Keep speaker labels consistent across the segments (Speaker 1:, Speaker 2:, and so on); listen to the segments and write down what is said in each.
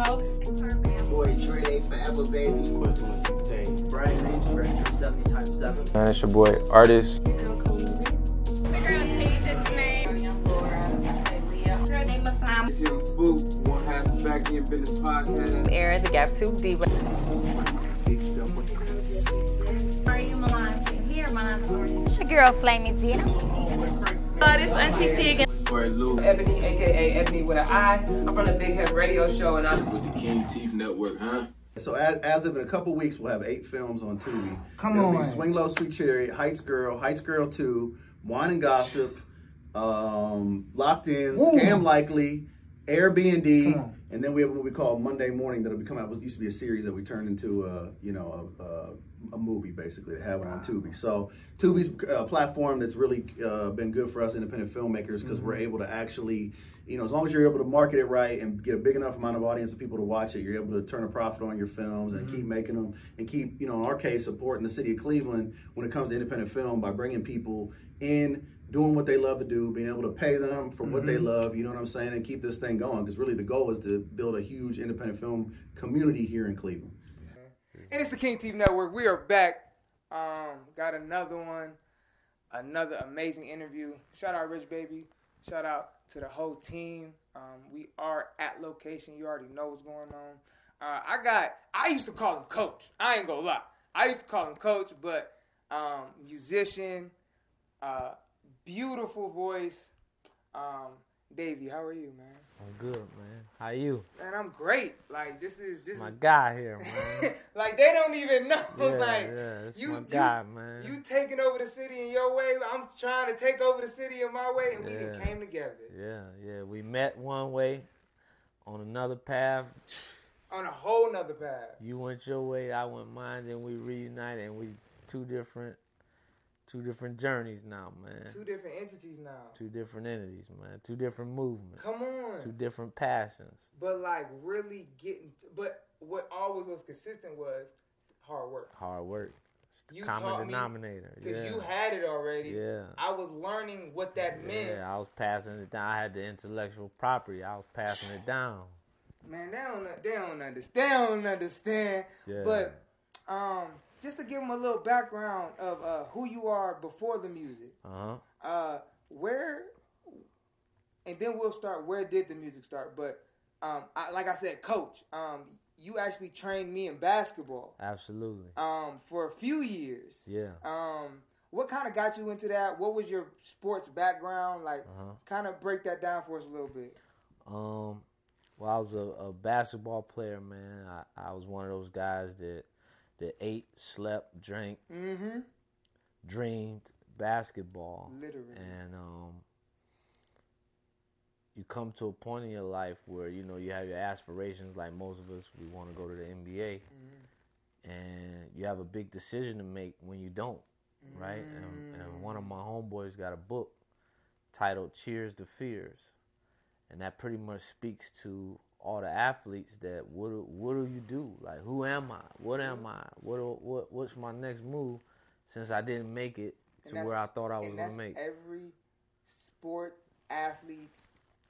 Speaker 1: Smoke.
Speaker 2: Boy, Dre, forever, baby.
Speaker 3: Brian H, Director 70 times 7.
Speaker 4: Man, it's your boy, Artist.
Speaker 1: The girl Tasia name. Young Laura. Leah. Her name is Sam.
Speaker 5: It's Young Spook, one half of Back in Business Podcast.
Speaker 6: Aaron, the Gap 2 Diva.
Speaker 5: Big stuff.
Speaker 1: Are you Milan? Here, Milan.
Speaker 6: It's your girl, Flaming Gina.
Speaker 1: This Auntie Pig.
Speaker 5: Or Lou.
Speaker 7: Ebony, aka Ebony with an I. I'm from the Big Head Radio Show, and I'm
Speaker 5: With the King Teeth Network, huh?
Speaker 8: So as of in a couple weeks, we'll have 8 films on Tubi.
Speaker 3: Come
Speaker 8: It'll
Speaker 3: on.
Speaker 8: be Swing Low, Sweet Chariot, Heights Girl 2, Wine and Gossip, Locked In, Scam Likely, Airbnb, and then we have a movie called Monday Morning that'll be coming out. It used to be a series that we turned into a movie, basically, to have it on Tubi. So Tubi's a platform that's really been good for us independent filmmakers because we're able to actually, as long as you're able to market it right and get a big enough amount of audience of people to watch it, you're able to turn a profit on your films and keep making them and keep, in our case, supporting the city of Cleveland when it comes to independent film by bringing people in, doing what they love to do, being able to pay them for what they love, you know what I'm saying, and keep this thing going because really the goal is to build a huge independent film community here in Cleveland.
Speaker 9: And it's the King Teeth Network. We are back. Got another one, another amazing interview. Shout out Rich Baby. Shout out to the whole team. We are at location. You already know what's going on. I used to call him Coach. I ain't gonna lie. I used to call him Coach, but musician, beautiful voice. Davie, how are you, man?
Speaker 3: I'm good, man. How you?
Speaker 9: Man, I'm great. Like this is
Speaker 3: My guy here, man.
Speaker 9: like they don't even know.
Speaker 3: It's my guy, man.
Speaker 9: You taking over the city in your way. I'm trying to take over the city in my way, and we done came together.
Speaker 3: Yeah. We met one way, on another path.
Speaker 9: On a whole nother path.
Speaker 3: You went your way, I went mine, then we reunited, and we two different journeys now, man.
Speaker 9: Two different entities now.
Speaker 3: Two different entities, man. Two different movements.
Speaker 9: Come on.
Speaker 3: Two different passions.
Speaker 9: But like really but what always was consistent was hard work.
Speaker 3: Hard work. It's the
Speaker 9: You
Speaker 3: common
Speaker 9: taught me,
Speaker 3: denominator.
Speaker 9: Because you had it already.
Speaker 3: Yeah.
Speaker 9: I was learning what that meant.
Speaker 3: Yeah, I was passing it down. I had the intellectual property. I was passing it down.
Speaker 9: Man, they don't understand.
Speaker 3: Yeah.
Speaker 9: But just to give them a little background of who you are before the music. Where, and then we'll start. Where did the music start? But like I said, Coach, you actually trained me in basketball.
Speaker 3: Absolutely.
Speaker 9: For a few years.
Speaker 3: Yeah.
Speaker 9: What kind of got you into that? What was your sports background? Like, kind of break that down for us a little bit.
Speaker 3: Well, I was a basketball player, man. I was one of those guys that ate, slept, drank, dreamed basketball. Literally. And you come to a point in your life where, you have your aspirations like most of us. We want to go to the NBA. And you have a big decision to make when you don't, right? And one of my homeboys got a book titled Cheers to Fears. And that pretty much speaks to all the athletes that what do you do? Like, who am I? What am I? What's my next move? Since I didn't make it to where I thought I was going to make.
Speaker 9: Every sport, athlete,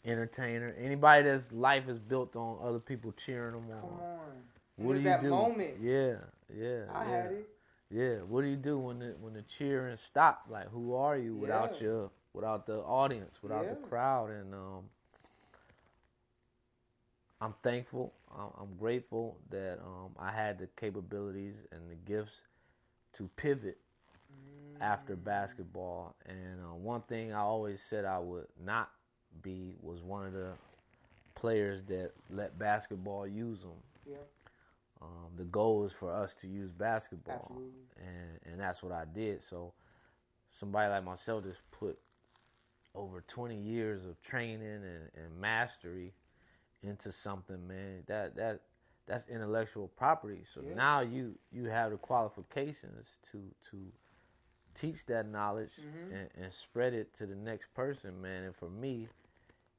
Speaker 3: entertainer, anybody that's life is built on other people cheering them on.
Speaker 9: Come on.
Speaker 3: What do you
Speaker 9: that
Speaker 3: do?
Speaker 9: Moment.
Speaker 3: Yeah.
Speaker 9: I had it.
Speaker 3: Yeah. What do you do when the cheering stop? Like, who are you without the audience, without the crowd? And I'm thankful. I'm grateful that I had the capabilities and the gifts to pivot after basketball. And one thing I always said I would not be was one of the players that let basketball use them. Yeah. The goal is for us to use basketball. Absolutely. And that's what I did. So somebody like myself just put over 20 years of training and mastery into something, man. That's intellectual property. So now you have the qualifications to teach that knowledge and spread it to the next person, man. And for me,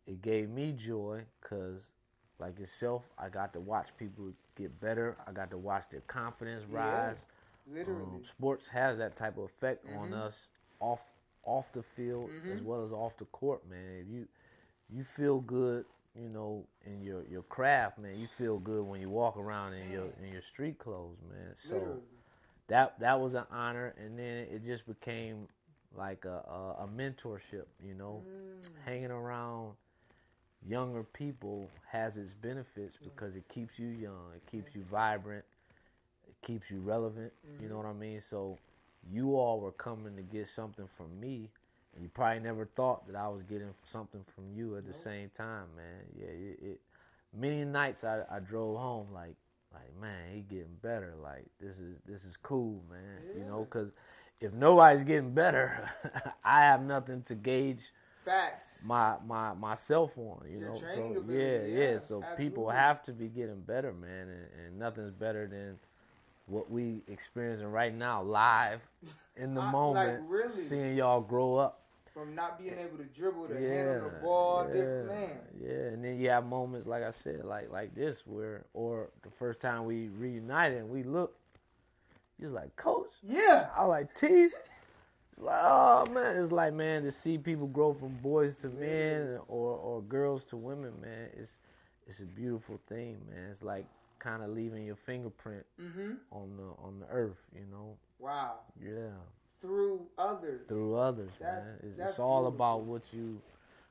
Speaker 3: it gave me joy because, like yourself, I got to watch people get better. I got to watch their confidence rise.
Speaker 9: Literally.
Speaker 3: Sports has that type of effect on us off the field as well as off the court, man. If you feel good you know, in your craft, man, you feel good when you walk around in your street clothes, man. So
Speaker 9: Literally.
Speaker 3: that was an honor, and then it just became like a mentorship, you know. Hanging around younger people has its benefits because it keeps you young, it keeps you vibrant, it keeps you relevant, you know what I mean? So you all were coming to get something from me, and you probably never thought that I was getting something from you at the same time, man. Yeah, many nights I drove home like, man, he getting better. Like, this is cool, man. You know, because if nobody's getting better, I have nothing to gauge
Speaker 9: Facts.
Speaker 3: myself on, you
Speaker 9: Your
Speaker 3: know.
Speaker 9: training
Speaker 3: So
Speaker 9: ability,
Speaker 3: yeah. So
Speaker 9: absolutely.
Speaker 3: people have to be getting better, man, and nothing's better than what we experiencing right now, live in the moment,
Speaker 9: like, really?
Speaker 3: seeing y'all grow up.
Speaker 9: From not being able to dribble to handle the ball, different man.
Speaker 3: Yeah, and then you have moments like I said, like this, or the first time we reunited and we looked, he was like, Coach.
Speaker 9: Yeah.
Speaker 3: I was like, T. It's like, oh man, it's like, man, to see people grow from boys to men or girls to women, man, it's a beautiful thing, man. It's like kind of leaving your fingerprint on the earth, you know.
Speaker 9: Wow.
Speaker 3: Yeah.
Speaker 9: Through others.
Speaker 3: Man. It's all about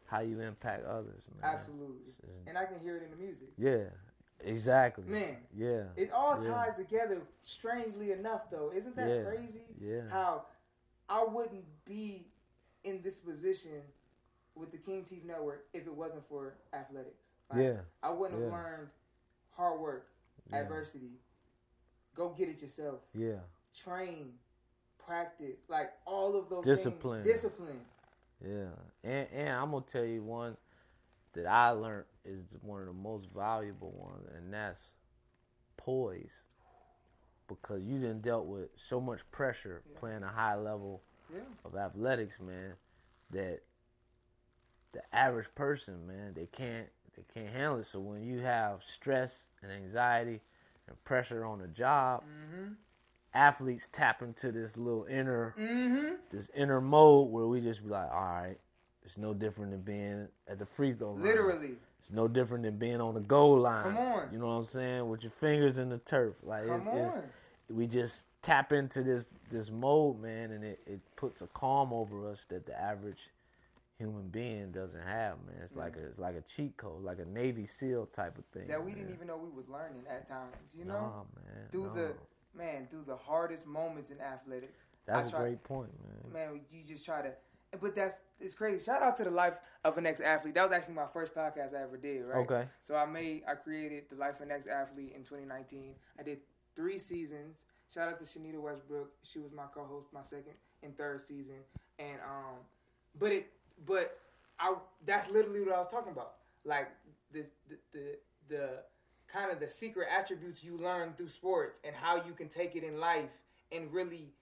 Speaker 3: how you impact others, man.
Speaker 9: Absolutely. And I can hear it in the music.
Speaker 3: Yeah, exactly.
Speaker 9: Man.
Speaker 3: Yeah.
Speaker 9: It all ties together, strangely enough, though. Isn't that crazy?
Speaker 3: Yeah.
Speaker 9: How I wouldn't be in this position with the King Teeth Network if it wasn't for athletics. Like, I wouldn't have learned hard work, adversity, go get it yourself.
Speaker 3: Yeah.
Speaker 9: Train, practice, like all of those
Speaker 3: Discipline.
Speaker 9: things. Discipline.
Speaker 3: Yeah. And I'm going to tell you one that I learned is one of the most valuable ones, and that's poise. Because you done dealt with so much pressure playing a high level of athletics, man, that the average person, man, they can't handle it. So when you have stress and anxiety and pressure on the job, athletes tap into this little inner mode where we just be like, all right, it's no different than being at the free throw line.
Speaker 9: Literally.
Speaker 3: It's no different than being on the goal line.
Speaker 9: Come on.
Speaker 3: You know what I'm saying? With your fingers in the turf. Like, we just tap into this mode, man, and it puts a calm over us that the average human being doesn't have, man. It's like a cheat code, like a Navy SEAL type of thing.
Speaker 9: That we didn't even know we was learning at times, you know?
Speaker 3: Nah, man.
Speaker 9: Through the hardest moments in athletics.
Speaker 3: That's a great point, man.
Speaker 9: Man, you just try to, but it's crazy. Shout out to the Life of an Ex-Athlete. That was actually my first podcast I ever did, right?
Speaker 3: Okay.
Speaker 9: So I created the Life of an Ex-Athlete in 2019. I did 3 seasons. Shout out to Shanita Westbrook. She was my co-host my second and third season. And that's literally what I was talking about. Like the kind of the secret attributes you learn through sports and how you can take it in life and really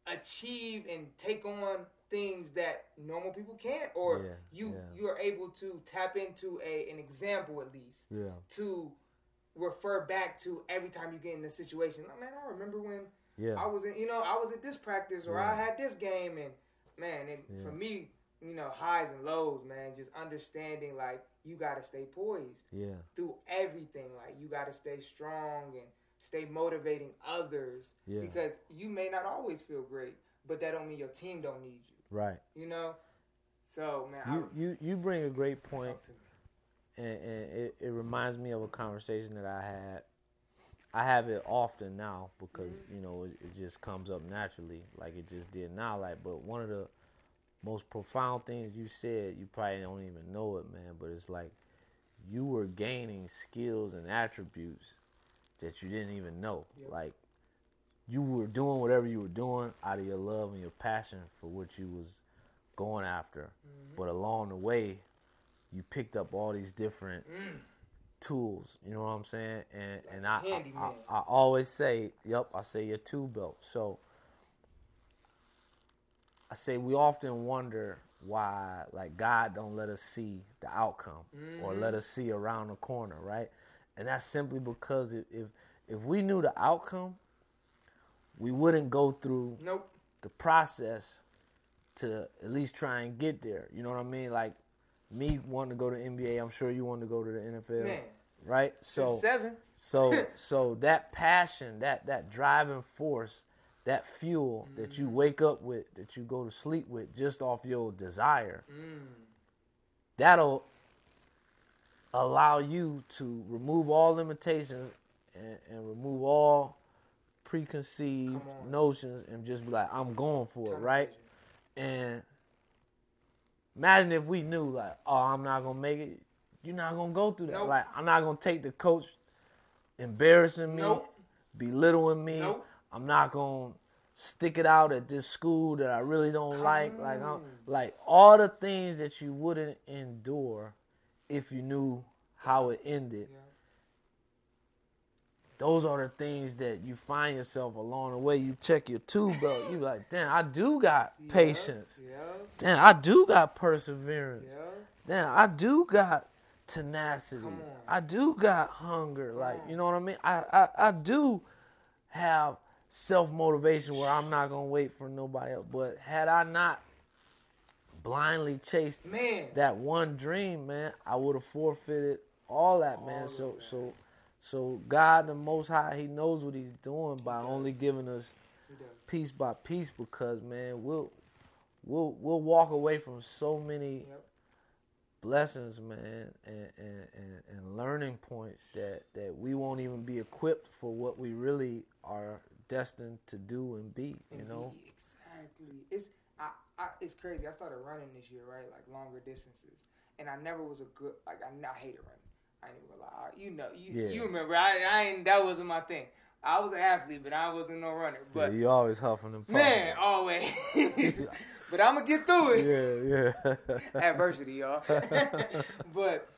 Speaker 9: achieve and take on things that normal people can't, or you're able to tap into an example at least to refer back to every time you get in a situation. Like, man, I remember when I was at this practice or I had this game, and man, for me, highs and lows, man, just understanding like you gotta stay poised through everything. Like you gotta stay strong and stay motivating others because you may not always feel great, but that don't mean your team don't need you. Right. So man,
Speaker 3: you bring a great point, and it reminds me of a conversation that I had. I have it often now because it just comes up naturally, like it just did now. Like, but one of the most profound things you said, you probably don't even know it, man. But it's like you were gaining skills and attributes that you didn't even know. Yep. Like you were doing whatever you were doing out of your love and your passion for what you was going after. Mm-hmm. But along the way, you picked up all these different tools. You know what I'm saying? And I always say, I say your tool belt. So I say we often wonder why, like, God don't let us see the outcome or let us see around the corner, right? And that's simply because if we knew the outcome, we wouldn't go through the process to at least try and get there. You know what I mean? Like me wanting to go to the NBA, I'm sure you want to go to the NFL,
Speaker 9: Man,
Speaker 3: right?
Speaker 9: since 7.
Speaker 3: So that passion, that driving force, that fuel that you wake up with, that you go to sleep with, just off your desire, that'll allow you to remove all limitations and remove all preconceived notions and just be like, I'm going for it, right? And imagine if we knew, like, oh, I'm not going to make it. You're not going to go through that.
Speaker 9: Nope.
Speaker 3: Like, I'm not going to take the coach embarrassing me, belittling me.
Speaker 9: Nope.
Speaker 3: I'm not going to stick it out at this school that I really don't like. Like all the things that you wouldn't endure if you knew how it ended.
Speaker 9: Yeah.
Speaker 3: Those are the things that you find yourself along the way. You check your tube belt. You like, damn, I do got patience.
Speaker 9: Yeah.
Speaker 3: Damn, I do got perseverance.
Speaker 9: Yeah.
Speaker 3: Damn, I do got tenacity.
Speaker 9: Come on.
Speaker 3: I do got hunger. Like, you know what I mean? I do have self-motivation where I'm not going to wait for nobody else. But had I not blindly chased that one dream, man, I would have forfeited all that, man. So God, the Most High, He knows what He's doing by only giving us piece by piece, because, man, we'll walk away from so many blessings, man, and learning points that we won't even be equipped for what we really are destined to do and be, you know?
Speaker 9: Exactly. It's crazy. I started running this year, right? Like longer distances. And I never was a good, like, I hated running. I ain't even gonna lie. You know, you remember, I ain't, that wasn't my thing. I was an athlete, but I wasn't no runner. But
Speaker 3: you always huffing and puffing.
Speaker 9: Man, always. But I'm gonna get through it.
Speaker 3: Yeah.
Speaker 9: Adversity, y'all. But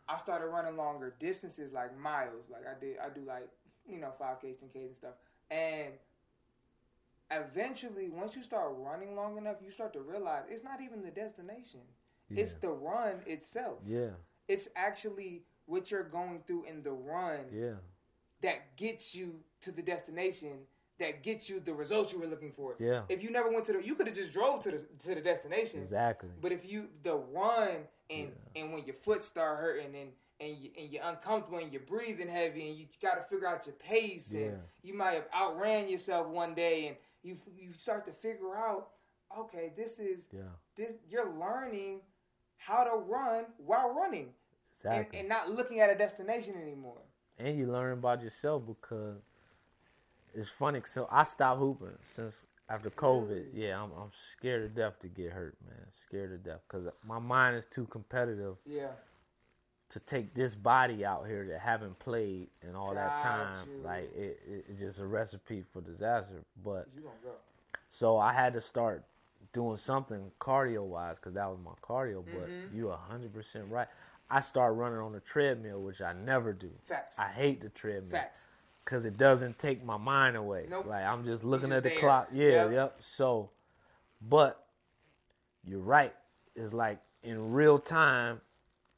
Speaker 9: I started running longer distances, like miles. Like I do like, 5Ks, 10Ks and stuff. And eventually, once you start running long enough, you start to realize it's not even the destination. Yeah. It's the run itself.
Speaker 3: Yeah.
Speaker 9: It's actually what you're going through in the run that gets you to the destination, that gets you the results you were looking for.
Speaker 3: Yeah.
Speaker 9: If you never went to you could have just drove to the destination.
Speaker 3: Exactly.
Speaker 9: But if the run and when your foot start hurting and you're uncomfortable and you're breathing heavy and you got to figure out your pace and you might have outran yourself one day and you start to figure out, okay, this you're learning how to run while running.
Speaker 3: Exactly.
Speaker 9: And not looking at a destination anymore. And
Speaker 3: you learn about yourself, because it's funny. So I stopped hooping since after COVID. Yeah, I'm scared to death to get hurt, man. Scared to death, because my mind is too competitive.
Speaker 9: Yeah.
Speaker 3: To take this body out here that haven't played in all that time, like it's just a recipe for disaster. But
Speaker 9: you gonna go.
Speaker 3: So I had to start doing something cardio-wise, because that was my cardio. But you're 100% right. I start running on the treadmill, which I never do.
Speaker 9: Facts.
Speaker 3: I hate the treadmill.
Speaker 9: Facts.
Speaker 3: Because it doesn't take my mind away.
Speaker 9: Nope.
Speaker 3: Like, I'm just looking at the
Speaker 9: there.
Speaker 3: clock. Yeah, yep. So, but you're right. It's like in real time,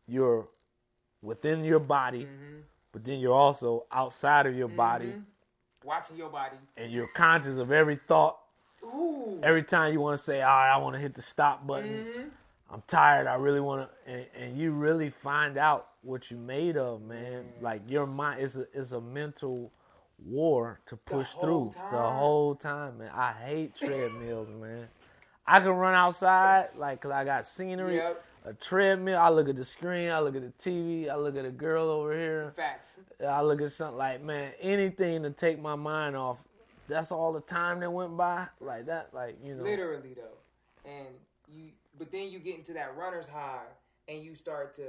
Speaker 3: you're within your body, but then you're also outside of your body.
Speaker 9: Watching your body.
Speaker 3: And you're conscious of every thought.
Speaker 9: Ooh.
Speaker 3: Every time you want to say, all right, I want to hit the stop button. I'm tired. I really want to, and you really find out what you made of, man. Like your mind is a mental war to push through the whole time, man. I hate treadmills, man. I can run outside, like, 'cause I got scenery.
Speaker 9: Yep.
Speaker 3: A treadmill, I look at the screen, I look at the TV, I look at a girl over here.
Speaker 9: Facts.
Speaker 3: I look at something like, man, anything to take my mind off. That's all the time that went by, like that, like, you know.
Speaker 9: Literally though, but then you get into that runner's high, and you start to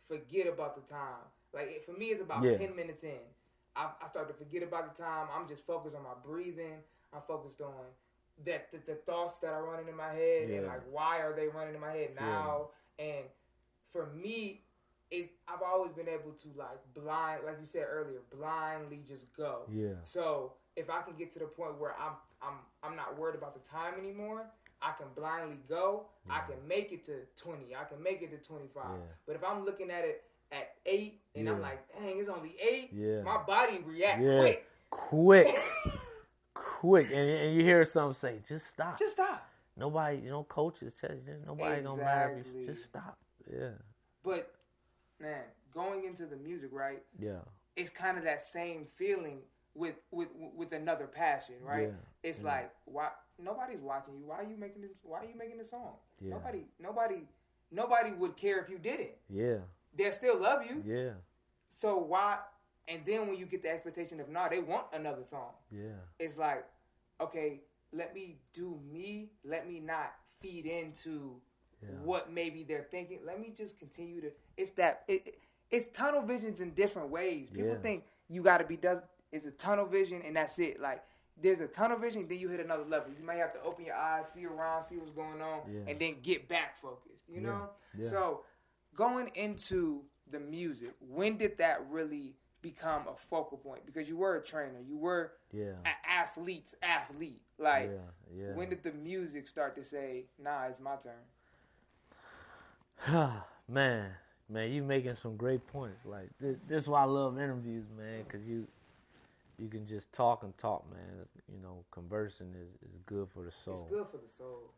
Speaker 9: forget about the time. Like for me, it's about 10 minutes in. I start to forget about the time. I'm just focused on my breathing. I'm focused on the thoughts that are running in my head, and like why are they running in my head now? And for me, I've always been able to like you said earlier, blindly just go. Yeah. So if I can get to the point where I'm not worried about the time anymore, I can blindly go. I can make it to 20. I can make it to 25. Yeah. But if I'm looking at it at 8 and I'm like, dang, it's only 8. My body reacts quick.
Speaker 3: Quick. And you hear something say, just stop.
Speaker 9: Just stop.
Speaker 3: Nobody, coaches tell you, nobody gonna matter if you just stop. yeah.
Speaker 9: But man, going into the music, right?
Speaker 3: Yeah.
Speaker 9: It's kind of that same feeling with another passion, right?
Speaker 3: Yeah.
Speaker 9: It's like, why nobody's watching you? Why are you making this song?
Speaker 3: Yeah.
Speaker 9: Nobody would care if you didn't.
Speaker 3: Yeah.
Speaker 9: They'll still love you.
Speaker 3: Yeah.
Speaker 9: So why? And then when you get the expectation of, they want another song.
Speaker 3: Yeah.
Speaker 9: It's like, okay, let me do me. Let me not feed into what maybe they're thinking. Let me just continue to. It's tunnel visions in different ways. People think you got to be it's a tunnel vision and that's it. Like there's a tunnel vision, then you hit another level. You might have to open your eyes, see around, see what's going on, and then get back focused. You know.
Speaker 3: Yeah.
Speaker 9: So going into the music, when did that really become a focal point? Because you were a trainer, you were an athlete. Like, when did the music start to say, "Nah, it's my turn"?
Speaker 3: Man, you making some great points. Like this is why I love interviews, man, because you can just talk and talk, man. You know, conversing is good for the soul.
Speaker 9: It's good for the soul.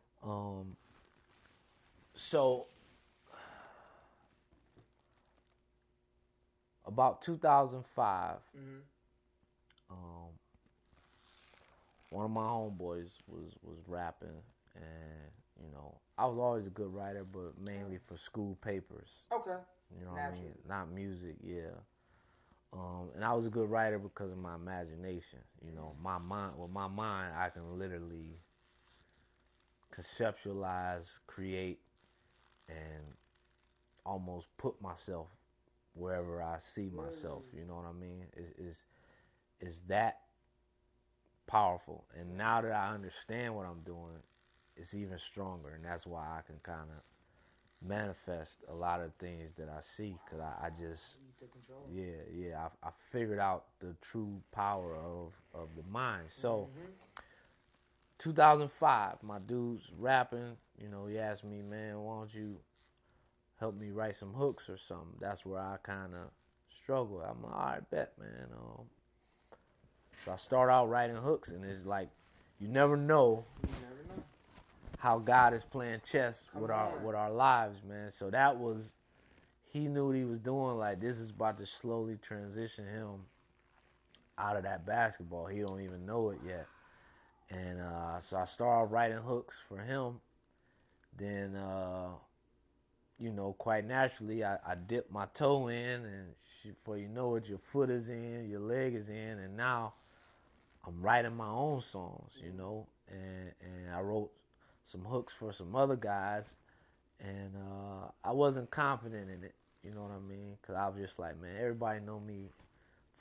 Speaker 3: So about 2005, one of my homeboys was rapping, and you know, I was always a good writer, but mainly for school papers.
Speaker 9: Okay.
Speaker 3: You know what I mean? Not music, yeah. And I was a good writer because of my imagination. You know, with my mind, I can literally conceptualize, create, and almost put myself wherever I see myself. You know what I mean? Is that powerful? And now that I understand what I'm doing, it's even stronger, and that's why I can kind of manifest a lot of things that I see, because I just, I figured out the true power of the mind. So 2005, my dude's rapping, you know, he asked me, man, why don't you help me write some hooks or something? That's where I kind of struggle. I'm like, all right, bet, man. So I start out writing hooks, and it's like, you never know how God is playing chess with our lives, man. So that was, he knew what he was doing. Like, this is about to slowly transition him out of that basketball. He don't even know it yet. And so I started writing hooks for him. Then, you know, quite naturally, I dipped my toe in, and before you know it, your foot is in, your leg is in, and now I'm writing my own songs, you know. And I wrote some hooks for some other guys, and I wasn't confident in it, you know what I mean? Because I was just like, man, everybody know me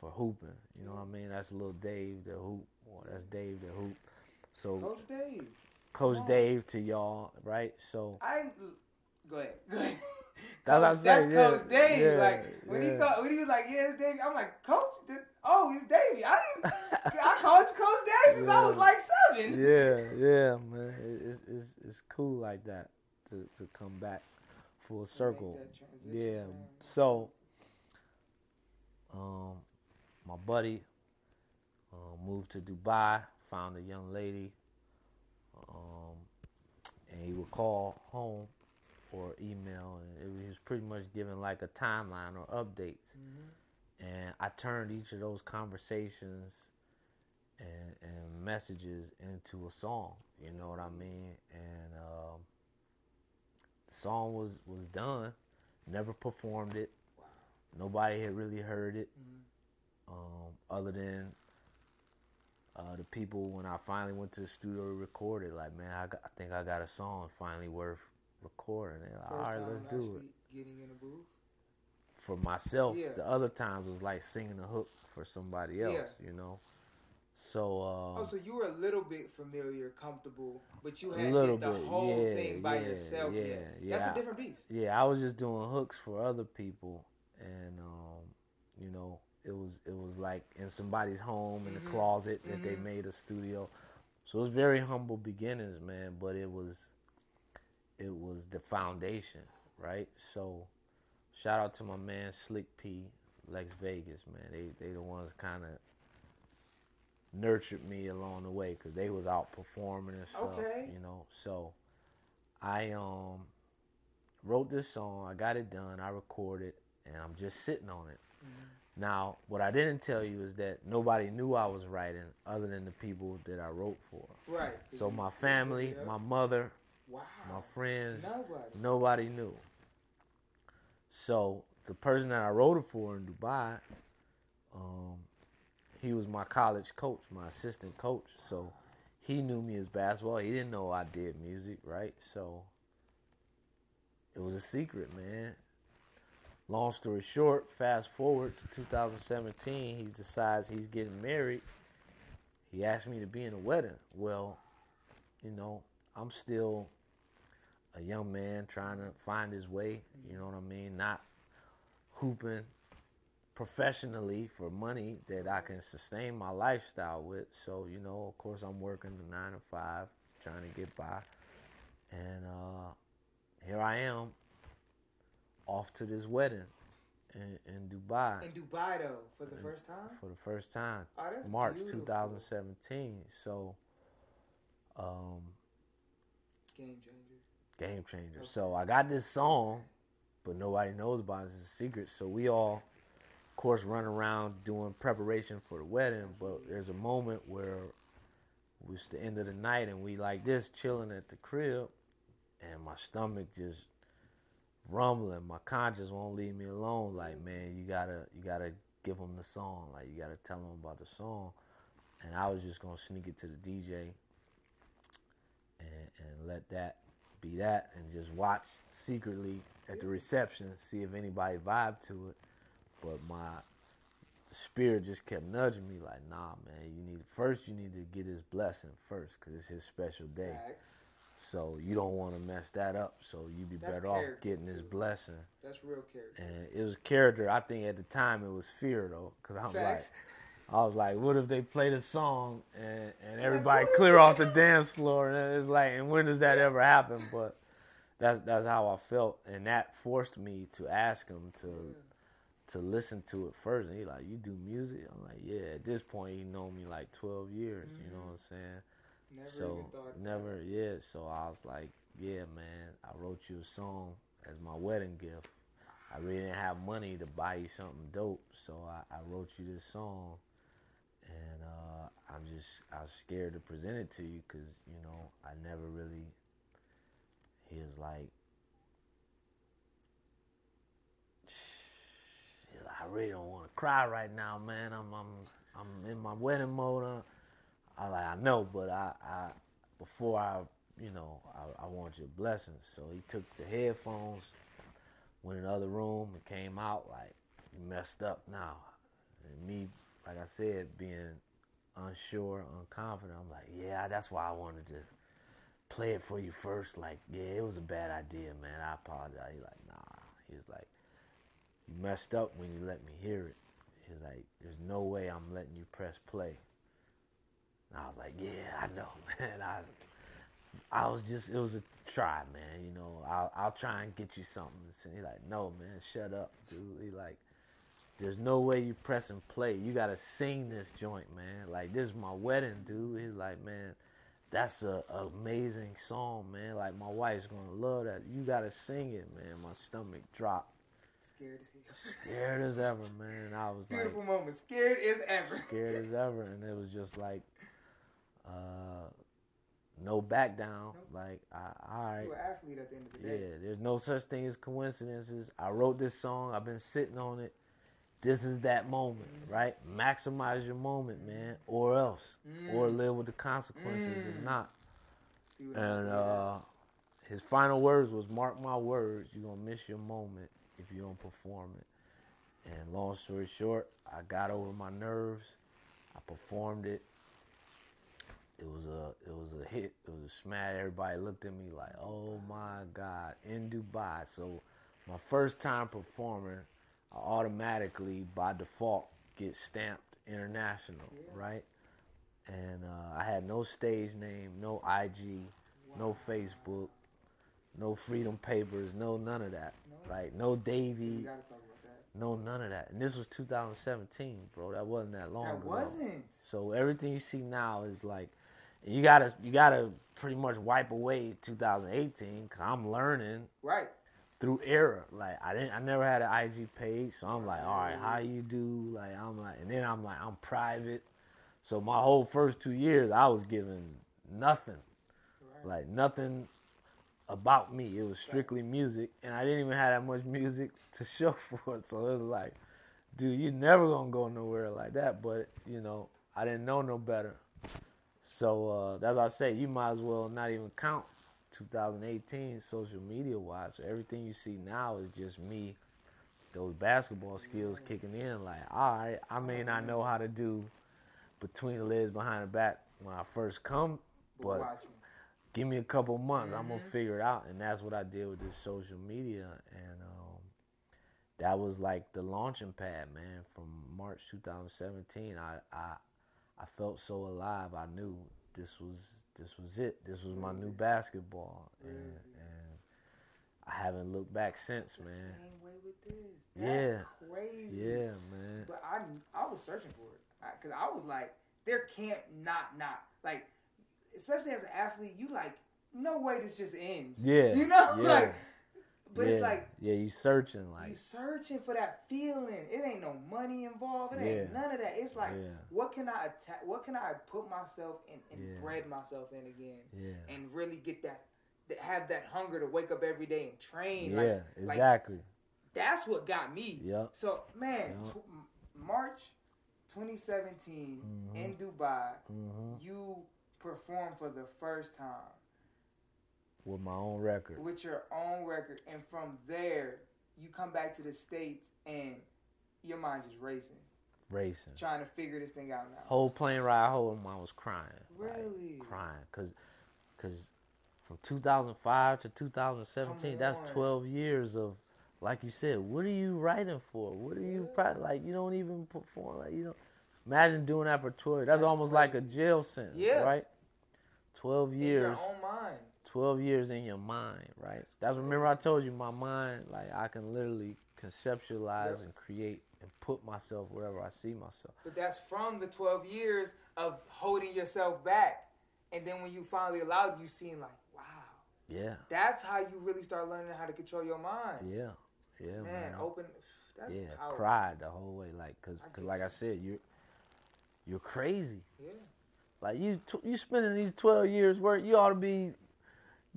Speaker 3: for hooping, you know what I mean? That's little Dave the hoop, or that's Dave the hoop. So Coach Dave to y'all, right? So
Speaker 9: Go ahead.
Speaker 3: That's what I'm saying.
Speaker 9: That's Coach Dave. Like when he was like, yeah, it's Davie. I'm like, Coach, it's Davie. I called you Coach Dave since I was like 7.
Speaker 3: Yeah, man. It's cool like that to come back full circle. Yeah. Man. So, my buddy moved to Dubai, found a young lady, and he would call home or email, and he was pretty much giving like a timeline or updates. And I turned each of those conversations and messages into a song, you know what I mean? And the song was done, never performed it. Nobody had really heard it, other than the people when I finally went to the studio to record it. Like, man, I think I got a song finally worth recording. They're like, all right, let's do it.
Speaker 9: Getting in the booth?
Speaker 3: For myself, the other times was like singing a hook for somebody else, you know. So
Speaker 9: so you were a little bit familiar, comfortable, but you had did the whole thing by yourself. That's a different beast.
Speaker 3: Yeah, I was just doing hooks for other people, and you know, it was like in somebody's home in the closet that they made a studio. So it was very humble beginnings, man, but it was the foundation, right? So shout out to my man Slick P, Lex Vegas, man. They the ones kind of nurtured me along the way, because they was out performing and stuff, you know. So I wrote this song. I got it done. I recorded, and I'm just sitting on it. Mm-hmm. Now, what I didn't tell you is that nobody knew I was writing other than the people that I wrote for.
Speaker 9: Right.
Speaker 3: So my family, my mother, my friends, nobody knew. So the person that I wrote it for in Dubai, he was my college coach, my assistant coach. So he knew me as basketball. He didn't know I did music, right? So it was a secret, man. Long story short, fast forward to 2017, he decides he's getting married. He asked me to be in a wedding. Well, you know, I'm still a young man trying to find his way, you know what I mean? Not hooping professionally for money that I can sustain my lifestyle with. So, you know, of course I'm working the 9 to 5, trying to get by. And here I am, off to this wedding in Dubai.
Speaker 9: In Dubai, though, for the first time?
Speaker 3: For the first time.
Speaker 9: Oh, that's
Speaker 3: March
Speaker 9: beautiful.
Speaker 3: 2017. So,
Speaker 9: Game changer.
Speaker 3: Game changer.
Speaker 9: Okay.
Speaker 3: So I got this song, but nobody knows about it. It's a secret. So we all, of course, run around doing preparation for the wedding. But there's a moment where it's the end of the night and we like this chilling at the crib, and my stomach just rumbling. My conscience won't leave me alone. Like, man, you gotta give them the song. Like, you gotta tell them about the song. And I was just gonna sneak it to the DJ and let that be that, and just watch secretly at the reception, see if anybody vibed to it. But the spirit just kept nudging me like, nah, man, you need to get his blessing first, because it's his special day.
Speaker 9: Facts.
Speaker 3: So you don't want to mess that up. So you be better off getting his blessing.
Speaker 9: That's real character.
Speaker 3: And it was character. I think at the time it was fear though, because I was like, what if they play the song and everybody clear off the dance floor? And it's like, and when does that ever happen? But that's how I felt, and that forced me to ask him to listen to it first. And he like, you do music? I'm like, yeah. At this point, he known me like 12 years. You know what I'm saying? So I was like, yeah, man, I wrote you a song as my wedding gift. I really didn't have money to buy you something dope, so I wrote you this song. And I was scared to present it to you because, you know, I never really, he was like, I really don't want to cry right now, man. I'm in my wedding mode. I like, I know, but before I want your blessings. So he took the headphones, went in the other room, and came out like, you messed up now. And me, like I said, being unsure, unconfident, I'm like, yeah, that's why I wanted to play it for you first. Like, yeah, it was a bad idea, man. I apologize. He's like, nah. He was like, you messed up when you let me hear it. He's like, there's no way I'm letting you press play. And I was like, yeah, I know, man. I was just, it was a try, man. You know, I'll try and get you something. And he's like, no, man, shut up, dude. He like, there's no way you press and play. You got to sing this joint, man. Like, this is my wedding, dude. He's like, man, that's a amazing song, man. Like, my wife's going to love that. You got to sing it, man. My stomach dropped. Scared as ever, man. I was
Speaker 9: Beautiful
Speaker 3: like,
Speaker 9: moment. Scared as ever.
Speaker 3: Scared as ever. And it was just like, no back down. Like, all right.
Speaker 9: You're an athlete at the end of the day.
Speaker 3: Yeah, there's no such thing as coincidences. I wrote this song. I've been sitting on it. This is that moment, right? Maximize your moment, man, or else. Or live with the consequences if not. And his final words was, mark my words, you're going to miss your moment if you don't perform it. And long story short, I got over my nerves. I performed it. It was a hit. It was a smash. Everybody looked at me like, oh my God, in Dubai. So my first time performing, I automatically, by default, get stamped international, right? And I had no stage name, no IG, no Facebook, no Freedom Papers, no none of that. Like, no DAVIE.
Speaker 9: You gotta talk about that.
Speaker 3: No, none of that. And this was 2017, bro. That wasn't that long ago.
Speaker 9: That wasn't.
Speaker 3: So everything you see now is like, you gotta pretty much wipe away 2018, because I'm learning.
Speaker 9: Right.
Speaker 3: through error. Like I never had an IG page, so I'm like, all right, how you do? Like I'm like, and then I'm like, I'm private. So my whole first 2 years, I was giving nothing, like nothing about me. It was strictly music, and I didn't even have that much music to show for it. So it was like, dude, you're never gonna go nowhere like that. But you know, I didn't know no better. So that's why I say you might as well not even count 2018 social media wise. So everything you see now is just me, those basketball skills kicking in. Like, all right, I may not know how to do between the legs, behind the back when I first come, but give me a couple months, I'm gonna figure it out. And that's what I did with this social media, and that was like the launching pad, man. From March 2017, I felt so alive. I knew this was it. This was my new basketball, and I haven't looked back since, man.
Speaker 9: Same way with this. That's crazy.
Speaker 3: Yeah, man.
Speaker 9: But I was searching for it because I was like, there can't not like, especially as an athlete, you like, no way this just ends.
Speaker 3: Yeah,
Speaker 9: you know,
Speaker 3: yeah.
Speaker 9: like. But it's like,
Speaker 3: you searching, like
Speaker 9: you searching for that feeling. It ain't no money involved. It ain't none of that. It's like, what can I attack? What can I put myself in and bred myself in again? And really get that, have that hunger to wake up every day and train.
Speaker 3: Yeah, exactly.
Speaker 9: Like, that's what got me.
Speaker 3: Yeah.
Speaker 9: So man, March 2017 in Dubai, you performed for the first time.
Speaker 3: With my own record.
Speaker 9: With your own record. And from there, you come back to the States and your mind's just racing. Trying to figure this thing out now.
Speaker 3: Whole plane ride home, I was crying.
Speaker 9: Really?
Speaker 3: Like, crying. Because from 2005 to 2017, that's 12 years of, like you said, what are you writing for? What are you, like, you don't even perform. Like, you know, imagine doing that for 12. That's almost crazy. Like a jail sentence, right? 12 years.
Speaker 9: In your own mind.
Speaker 3: 12 years in your mind, right? That's remember I told you my mind, like I can literally conceptualize and create and put myself wherever I see myself.
Speaker 9: But that's from the 12 years of holding yourself back. And then when you finally allowed, you seen like, wow.
Speaker 3: Yeah.
Speaker 9: That's how you really start learning how to control your mind.
Speaker 3: Yeah. Yeah, man.
Speaker 9: Open. That's powerful.
Speaker 3: Cried the whole way, like, cause like I said, you're crazy. Yeah. Like you spending these 12 years work, you ought to be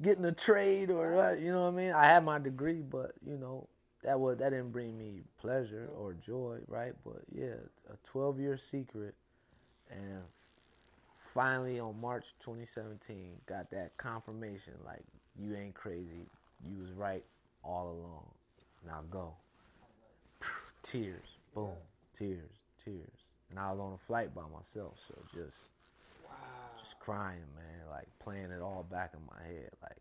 Speaker 3: getting a trade or you know what I mean. I had my degree, but you know that didn't bring me pleasure or joy, right? But yeah, a 12-year secret, and finally on March 2017 got that confirmation. Like you ain't crazy, you was right all along. Now go. Tears, boom, tears. And I was on a flight by myself, so just crying, man, like playing it all back in my head, like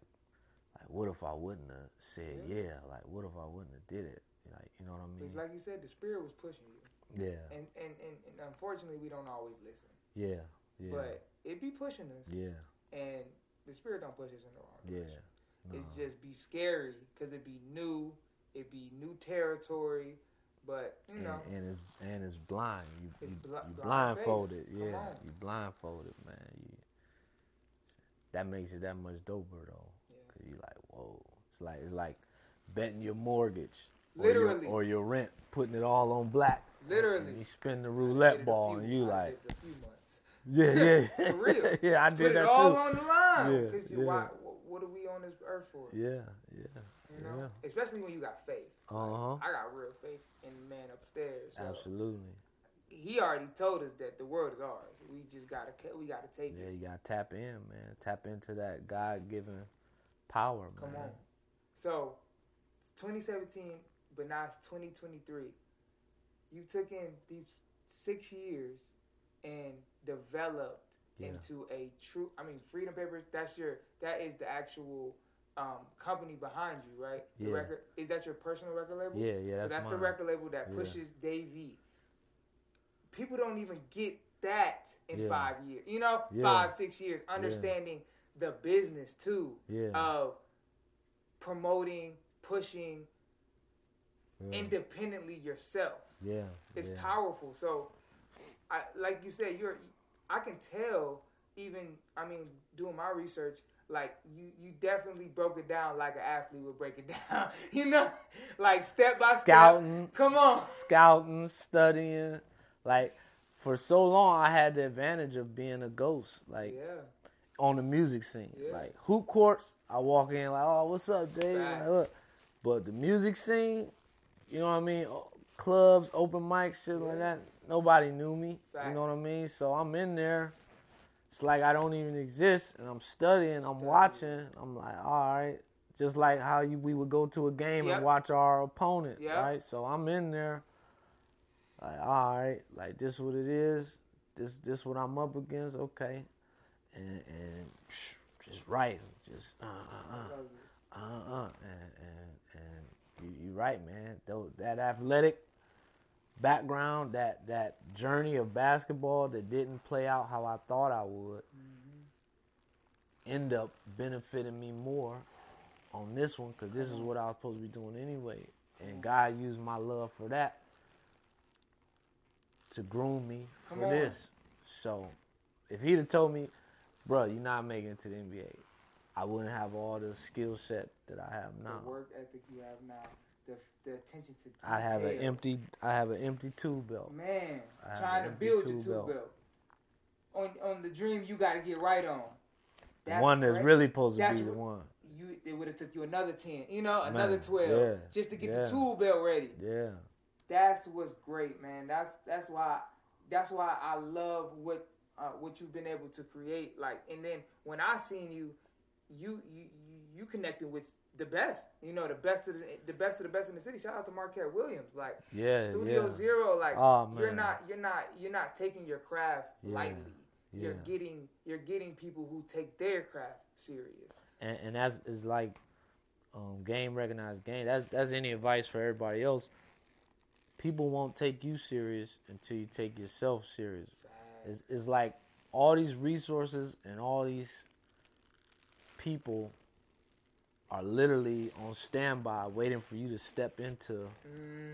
Speaker 3: what if I wouldn't have said like what if I wouldn't have did it, like, you know what I mean?
Speaker 9: Because like you said, the spirit was pushing you.
Speaker 3: Yeah.
Speaker 9: And unfortunately, we don't always listen.
Speaker 3: Yeah.
Speaker 9: But it be pushing us.
Speaker 3: Yeah.
Speaker 9: And the spirit don't push us in the wrong direction.
Speaker 3: No.
Speaker 9: It's just be scary because it be new, it be new territory. But you know,
Speaker 3: and it's blind. You blindfolded. You blindfolded, man. That makes it that much doper though. Cause you like, whoa. It's like betting your mortgage,
Speaker 9: literally,
Speaker 3: or your rent, putting it all on black.
Speaker 9: Literally,
Speaker 3: and you spin the roulette ball, and you like,
Speaker 9: a few months.
Speaker 3: Yeah.
Speaker 9: For real.
Speaker 3: Yeah, I did that too.
Speaker 9: Put it all on the line.
Speaker 3: Yeah.
Speaker 9: Because what are we on this earth for?
Speaker 3: Yeah.
Speaker 9: You know, especially when you got faith.
Speaker 3: Uh-huh.
Speaker 9: I got real faith in the man upstairs. So
Speaker 3: Absolutely.
Speaker 9: He already told us that the world is ours. We just gotta take it.
Speaker 3: Yeah, you gotta tap in, man. Tap into that God-given power, man.
Speaker 9: Come on. So, it's 2017, but now it's 2023. You took in these 6 years and developed into a true. I mean, Freedom Papers. That is the actual company behind you, right? The record, is that your personal record label?
Speaker 3: Yeah.
Speaker 9: So that's
Speaker 3: mine.
Speaker 9: the record label that pushes DAVIE. People don't even get that in 5 years. You know, 5-6 years. Understanding the business too of promoting, pushing independently yourself.
Speaker 3: Yeah,
Speaker 9: it's powerful. So, like you said, I can tell. Even doing my research, like you definitely broke it down like an athlete would break it down. You know, like step by
Speaker 3: Scouting,
Speaker 9: step. Come on.
Speaker 3: Scouting, studying. Like, for so long, I had the advantage of being a ghost. Like,
Speaker 9: Yeah.
Speaker 3: on the music scene.
Speaker 9: Yeah.
Speaker 3: Like, hoop courts, I walk in like, oh, what's up, Dave?
Speaker 9: Right.
Speaker 3: Like, look. But the music scene, you know what I mean? Clubs, open mics, shit like that. Nobody knew me.
Speaker 9: Facts.
Speaker 3: You know what I mean? So I'm in there. It's like I don't even exist, and I'm studying, I'm watching. I'm like, all right. Just like how we would go to a game
Speaker 9: Yep.
Speaker 3: and watch our opponent,
Speaker 9: Yep.
Speaker 3: right? So I'm in there. Like, all right, like this what it is. This what I'm up against. Okay, and just write, just and you right, man. That athletic background, that journey of basketball that didn't play out how I thought I would, end up benefiting me more on this one, because this is what I was supposed to be doing anyway. And God used my love for that to groom me for this. So if he'd have told me, bro, you're not making it to the NBA, I wouldn't have all the skill set that I have now.
Speaker 9: The work ethic you have now, the attention to detail.
Speaker 3: I have an empty tool belt.
Speaker 9: Man,
Speaker 3: I
Speaker 9: trying
Speaker 3: have
Speaker 9: to
Speaker 3: an empty
Speaker 9: build your
Speaker 3: tool
Speaker 9: tool belt. On the dream you got to get right on.
Speaker 3: The one that's
Speaker 9: correct.
Speaker 3: really supposed to
Speaker 9: That's
Speaker 3: be the
Speaker 9: what-
Speaker 3: one.
Speaker 9: It would have took you another 10, another 12,
Speaker 3: yeah,
Speaker 9: just to get
Speaker 3: yeah.
Speaker 9: the tool belt ready.
Speaker 3: Yeah.
Speaker 9: That's what's great, man. That's why I love what you've been able to create. Like, and then when I seen you connected with the best, the best of the best in the city. Shout out to Marquette Williams, like Studio Zero. Like,
Speaker 3: oh,
Speaker 9: you're not taking your craft lightly.
Speaker 3: Yeah.
Speaker 9: You're getting people who take their craft serious.
Speaker 3: And that's is like game recognized game. That's any advice for everybody else. People won't take you serious until you take yourself serious. It's like all these resources and all these people are literally on standby waiting for you to step into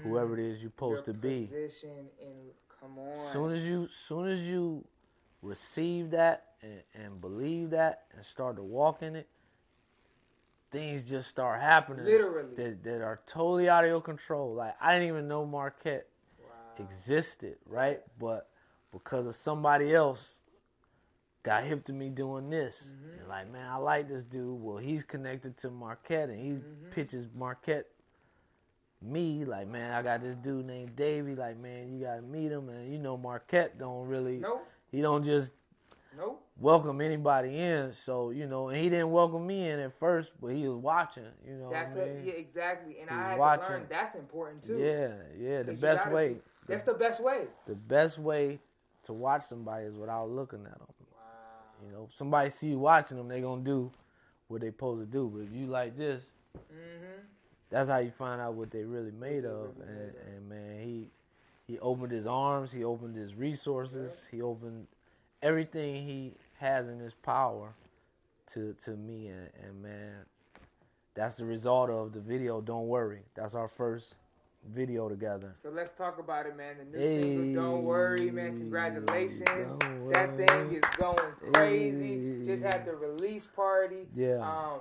Speaker 3: whoever it is you're supposed to be.
Speaker 9: Position and come on.
Speaker 3: Soon as you receive that and believe that and start to walk in it, things just start happening.
Speaker 9: Literally.
Speaker 3: That are totally out of your control. Like, I didn't even know Marquette existed, right? But because of somebody else got hip to me doing this. And like, man, I like this dude. Well, he's connected to Marquette, and he pitches Marquette me. Like, man, I got this dude named Davie. Like, man, you got to meet him. And, Marquette don't really, he don't just welcome anybody in. So, and he didn't welcome me in at first, but he was watching,
Speaker 9: That's
Speaker 3: what I mean?
Speaker 9: Yeah, exactly. And
Speaker 3: He
Speaker 9: I had
Speaker 3: watching.
Speaker 9: to learn that's important too.
Speaker 3: Yeah. The
Speaker 9: 'Cause
Speaker 3: best way.
Speaker 9: That's the best way.
Speaker 3: The best way to watch somebody is without looking at them.
Speaker 9: Wow.
Speaker 3: Somebody see you watching them, they gonna do what they supposed to do. But if you like this, that's how you find out what they really made of. And man, he opened his arms, he opened his resources, he opened everything he has in his power to me. And man, that's the result of the video. Don't Worry. That's our first video together.
Speaker 9: So let's talk about it, man. The new single, Don't Worry, man. Congratulations. That thing is going crazy. Just had the release party.
Speaker 3: Yeah.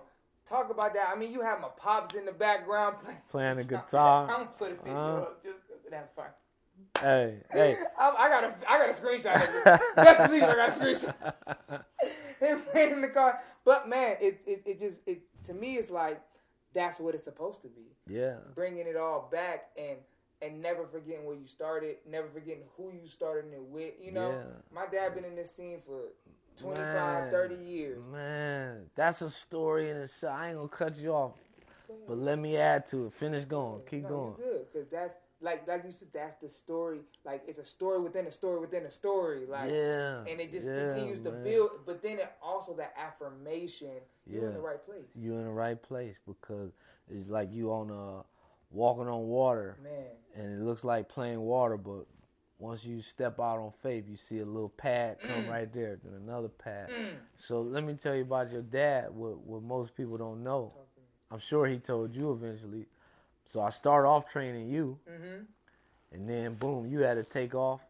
Speaker 9: Talk about that. I mean, you have my pops in the background
Speaker 3: playing the guitar.
Speaker 9: I'm gonna put a video up just because of that fun.
Speaker 3: Hey.
Speaker 9: I got a screenshot of it. Best believe I got a screenshot. Him playing in the car. But man, it just to me it's like that's what it's supposed to be.
Speaker 3: Yeah.
Speaker 9: Bringing it all back and never forgetting where you started, never forgetting who you started it with. My dad been in this scene for 25, 30 years.
Speaker 3: Man, that's a story in itself. I ain't gonna cut you off, but let me add to it. Finish going. Keep going.
Speaker 9: You're good, because that's like you said. That's the story. Like, it's a story within a story within a story. Like, and it just continues to build. But then it also that affirmation. You're in the right place.
Speaker 3: You're in the right place, because it's like you on walking on water,
Speaker 9: man,
Speaker 3: and it looks like plain water, but once you step out on faith, you see a little pad come right there, then another pad. So let me tell you about your dad, what most people don't know. I'm sure he told you eventually. So I started off training you, and then boom, you had to take off.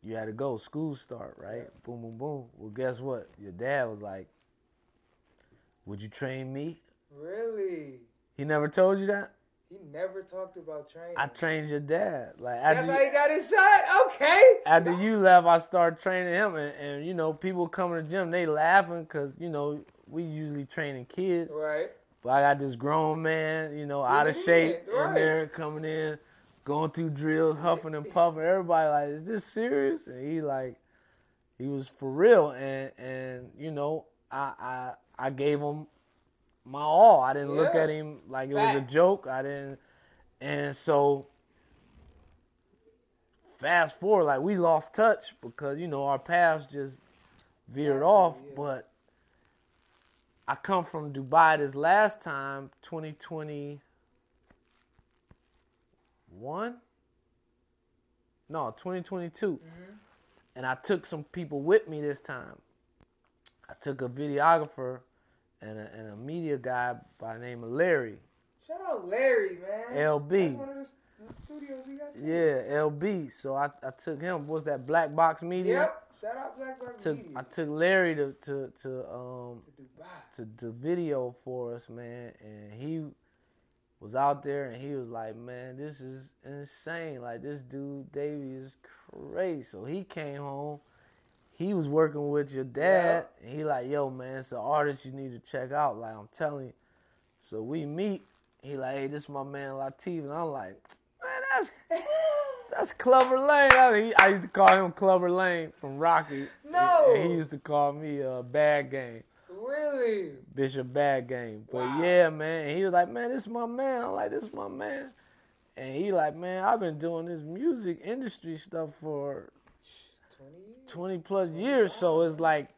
Speaker 3: You had to go. School start, right? Boom, boom, boom. Well, guess what? Your dad was like, would you train me?
Speaker 9: Really?
Speaker 3: He never told you that?
Speaker 9: He never talked about training.
Speaker 3: I trained your dad. Like
Speaker 9: That's how he got his shot? Okay.
Speaker 3: After you left, I started training him. And you know, people come to the gym, they laughing because, you know, we usually training kids.
Speaker 9: Right.
Speaker 3: But I got this grown man, you know, out of shape
Speaker 9: Right.
Speaker 3: in there coming in, going through drills, huffing and puffing. Everybody like, is this serious? And he was for real. And you know, I gave him my all. I didn't look at him like it was a joke. I didn't. And so fast forward, like we lost touch because, you know, our paths just veered off. But I come from Dubai this last time, 2021? No, 2022. And I took some people with me this time. I took a videographer and a media guy by the name of Larry.
Speaker 9: Shout out Larry, man.
Speaker 3: LB.
Speaker 9: That's one of the studios we got.
Speaker 3: Yeah, LB. So I took him. What's that, Black Box Media?
Speaker 9: Yep. Shout out Black Box Media.
Speaker 3: I took Larry to
Speaker 9: Dubai.
Speaker 3: to video for us, man, and he was out there and he was like, man, this is insane. Like, this dude Davie is crazy. So he came home. He was working with your dad, and he like, yo, man, it's an artist you need to check out. Like, I'm telling you. So we meet. He like, hey, this is my man Latif, and I'm like, man, that's Clover Lane. I used to call him Clover Lane from Rocky.
Speaker 9: No.
Speaker 3: And he used to call me Bad Game.
Speaker 9: Really?
Speaker 3: Bishop Bad Game. But
Speaker 9: Wow.
Speaker 3: yeah, man. And he was like, man, this is my man. I'm like, this is my man. And he like, man, I've been doing this music industry stuff for 20 plus years. So it's like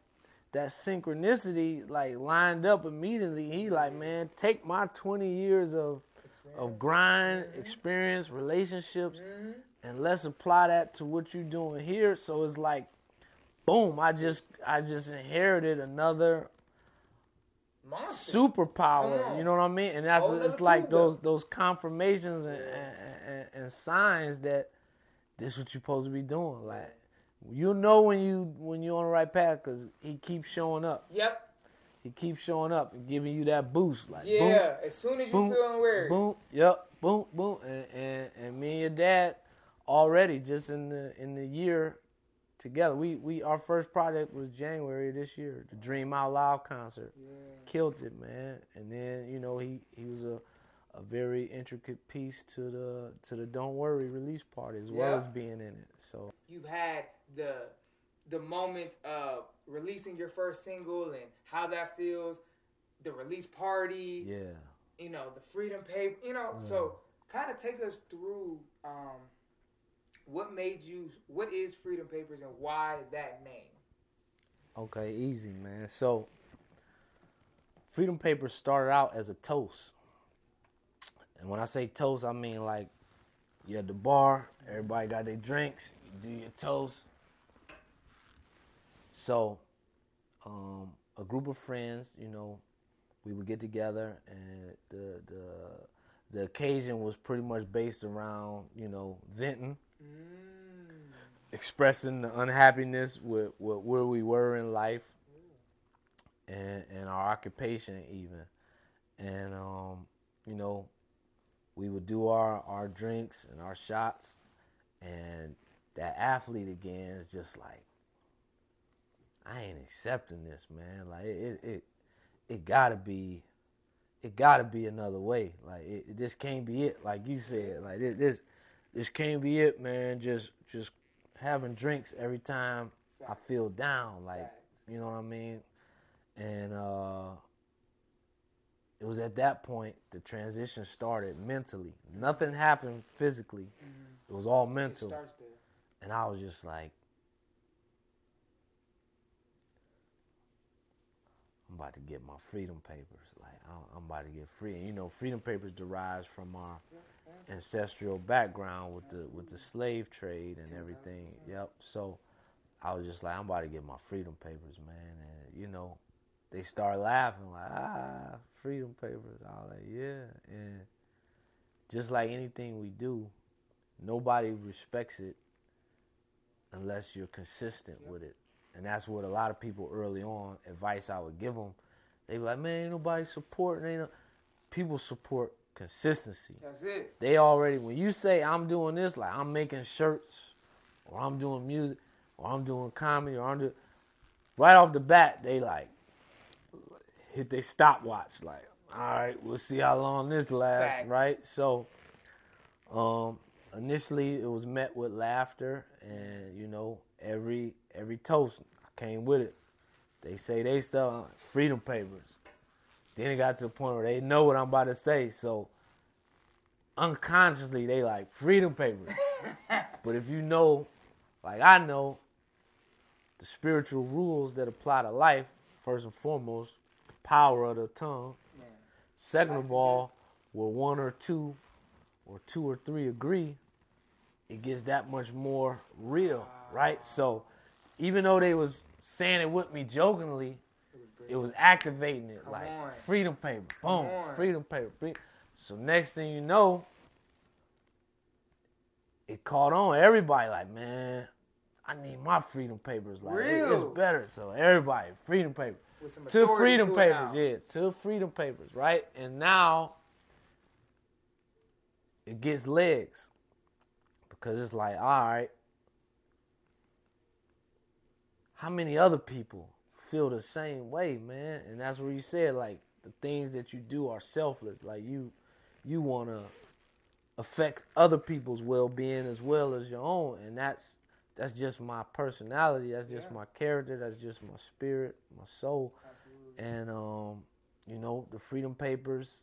Speaker 3: that synchronicity like lined up immediately. He like, man, take my 20 years of grind, experience, relationships, and let's apply that to what you're doing here. So it's like, boom, I just inherited another
Speaker 9: Monster.
Speaker 3: superpower. You know what I mean? And that's it's like
Speaker 9: tuba.
Speaker 3: those confirmations and signs that this is what you're supposed to be doing. Like, you'll know when you're on the right path because he keeps showing up.
Speaker 9: Yep.
Speaker 3: He keeps showing up and giving you that boost. Like,
Speaker 9: Yeah.
Speaker 3: boom,
Speaker 9: As soon as you
Speaker 3: boom,
Speaker 9: feeling weird.
Speaker 3: boom, yep, boom, boom, and me and your dad already just in the year together. We our first project was January this year, the Dream Out Loud concert.
Speaker 9: Yeah.
Speaker 3: Killed it, man. And then, you know, he was a very intricate piece to the Don't Worry release party as well as being in it. So
Speaker 9: You've had the moment of releasing your first single and how that feels, the release party, you know, the Freedom Paper, you know. So kind of take us through what is Freedom Papers and why that name?
Speaker 3: okay, easy, man. So Freedom Papers started out as a toast. And when I say toast, I mean like you're at the bar, everybody got their drinks, you do your toast. So a group of friends, you know, we would get together, and the occasion was pretty much based around, you know, venting, expressing the unhappiness with where we were in life, and our occupation even. And, you know, we would do our drinks and our shots, and that athlete again is just like, I ain't accepting this, man. Like, it gotta be another way. Like, this can't be it. Like you said, like this can't be it, man. Just having drinks every time I feel down. Like, you know what I mean? And it was at that point the transition started mentally. Nothing happened physically. It was all mental.
Speaker 9: It starts there.
Speaker 3: And I was just like, I'm about to get my freedom papers. Like, I'm about to get free. And, you know, freedom papers derives from our ancestral background with the slave trade and everything. Yep. So I was just like, I'm about to get my freedom papers, man. And, you know, they start laughing like, freedom papers. I was like, yeah. And just like anything we do, nobody respects it unless you're consistent with it. And that's what a lot of people early on, advice I would give them, They be like, man, ain't nobody supporting. People support consistency.
Speaker 9: That's it.
Speaker 3: They already, when you say I'm doing this, like I'm making shirts, or I'm doing music, or I'm doing comedy, or I'm doing, right off the bat, they like hit their stopwatch. Like, all right, we'll see how long this lasts,
Speaker 9: Facts.
Speaker 3: right? So, initially it was met with laughter, and you know, every toast came with it. They say they stuff, freedom papers. Then it got to the point where they know what I'm about to say, so unconsciously they like freedom papers. But if you know, like I know, the spiritual rules that apply to life, first and foremost, the power of the tongue.
Speaker 9: Man.
Speaker 3: Second of all, where one or two or three agree, it gets that much more real, right? So even though they was saying it with me jokingly, it was activating it.
Speaker 9: Come
Speaker 3: like
Speaker 9: on.
Speaker 3: freedom paper,
Speaker 9: Come
Speaker 3: boom,
Speaker 9: on.
Speaker 3: freedom paper. So next thing you know, it caught on. Everybody like, man, I need my freedom papers. Like
Speaker 9: Real.
Speaker 3: it's better. So everybody, freedom paper.
Speaker 9: With some
Speaker 3: To
Speaker 9: authority
Speaker 3: freedom
Speaker 9: to it
Speaker 3: papers,
Speaker 9: now.
Speaker 3: yeah, to freedom papers, right? And now it gets legs because it's like, all right, how many other people feel the same way, man? And that's where you said, like, the things that you do are selfless. Like, you want to affect other people's well-being as well as your own, and that's just my personality. That's just my character. That's just my spirit, my soul. Absolutely. And you know, the Freedom Papers.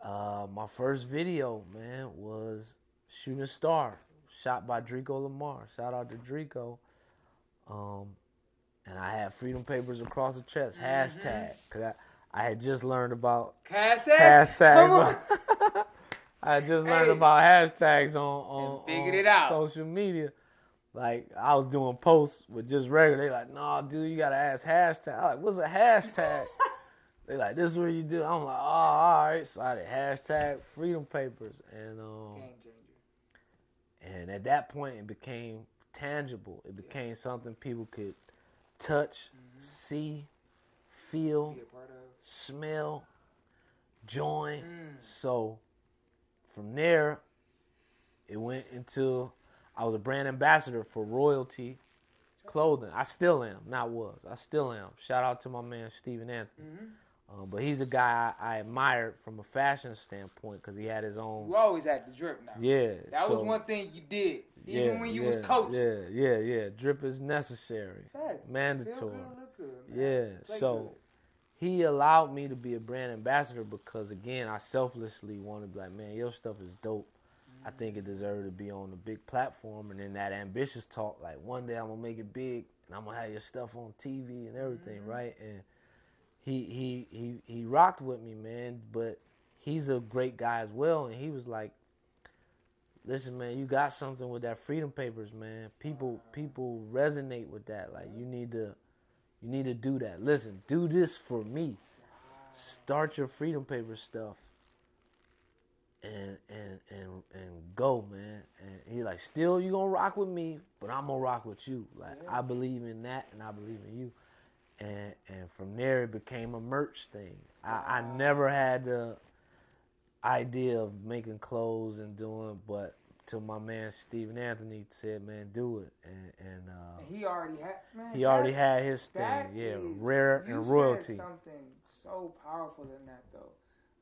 Speaker 3: My first video, man, was Shooting a Star, shot by Drico Lamar. Shout out to Drico. And I had Freedom Papers across the chest, hashtag, because I had just learned about
Speaker 9: Hashtags? Come on.
Speaker 3: I had just learned about hashtags on
Speaker 9: figured it out.
Speaker 3: social media. Like, I was doing posts with just regular. They like, nah, dude, you got to ask hashtag. I'm like, what's a hashtag? They like, this is what you do. I'm like, oh, all right. So I did hashtag Freedom Papers. And,
Speaker 9: Game changer.
Speaker 3: and at that point, it became tangible. It became something people could touch, see, feel,
Speaker 9: Be a part of.
Speaker 3: smell, join. So from there, it went into, I was a brand ambassador for Royalty Clothing. I still am, not was. I still am. Shout out to my man Stephen Anthony. But he's a guy I admired from a fashion standpoint because he had his own.
Speaker 9: You always had the drip now.
Speaker 3: Yeah.
Speaker 9: That was one thing you did, even when you was coaching.
Speaker 3: Yeah. Drip is necessary.
Speaker 9: Facts.
Speaker 3: Mandatory.
Speaker 9: Feel good, look good, man.
Speaker 3: Yeah.
Speaker 9: Play
Speaker 3: So
Speaker 9: good.
Speaker 3: he allowed me to be a brand ambassador because, again, I selflessly wanted to be like, man, your stuff is dope. I think it deserved to be on a big platform. And then that ambitious talk, like, one day I'm going to make it big and I'm going to have your stuff on TV and everything, right? And he rocked with me, man, but he's a great guy as well. And he was like, listen, man, you got something with that Freedom Papers, man. People resonate with that. Like, you need to do that. Listen, do this for me. Start your Freedom Papers stuff. And go, man. And he's like, still you gonna rock with me, but I'm gonna rock with you. Like, I believe in that and I believe in you. And from there it became a merch thing. I never had the idea of making clothes and doing, but till my man Stephen Anthony said, man, do it. And
Speaker 9: he already had, man.
Speaker 3: he already had his thing, rare and royalty.
Speaker 9: You said something so powerful in that, though.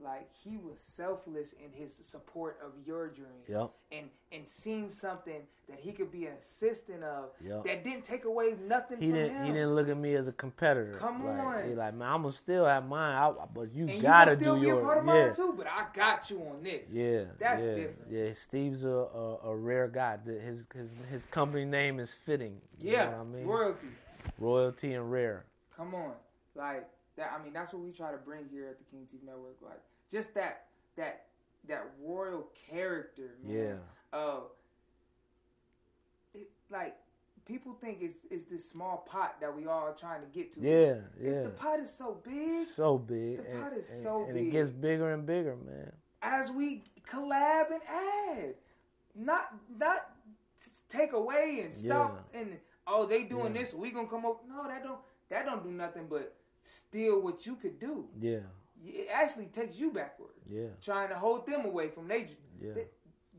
Speaker 9: Like, he was selfless in his support of your dream.
Speaker 3: Yep.
Speaker 9: And seeing something that he could be an assistant of
Speaker 3: Yep.
Speaker 9: that didn't take away nothing from him.
Speaker 3: He didn't look at me as a competitor.
Speaker 9: Come on.
Speaker 3: He like, man, I'm going to still have mine, but you
Speaker 9: and
Speaker 3: got to
Speaker 9: you
Speaker 3: do
Speaker 9: still be a
Speaker 3: yours.
Speaker 9: part of mine, too, but I got you on this.
Speaker 3: Yeah.
Speaker 9: That's
Speaker 3: yeah,
Speaker 9: different.
Speaker 3: Yeah, Steve's a rare guy. His company name is fitting. You know what I mean?
Speaker 9: Royalty.
Speaker 3: Royalty and rare.
Speaker 9: Come on. Like, that. I mean, that's what we try to bring here at the King TV Network. Like, just that royal character, man.
Speaker 3: Yeah.
Speaker 9: Like, people think it's this small pot that we all trying to get to.
Speaker 3: Yeah.
Speaker 9: The pot is so big.
Speaker 3: So big.
Speaker 9: The pot is so big.
Speaker 3: And it gets bigger and bigger, man.
Speaker 9: As we collab and add. Not take away and stop and they doing this, we gonna come up. No, that don't do nothing but steal what you could do.
Speaker 3: Yeah.
Speaker 9: It actually takes you backwards.
Speaker 3: Yeah.
Speaker 9: Trying to hold them away from
Speaker 3: Yeah.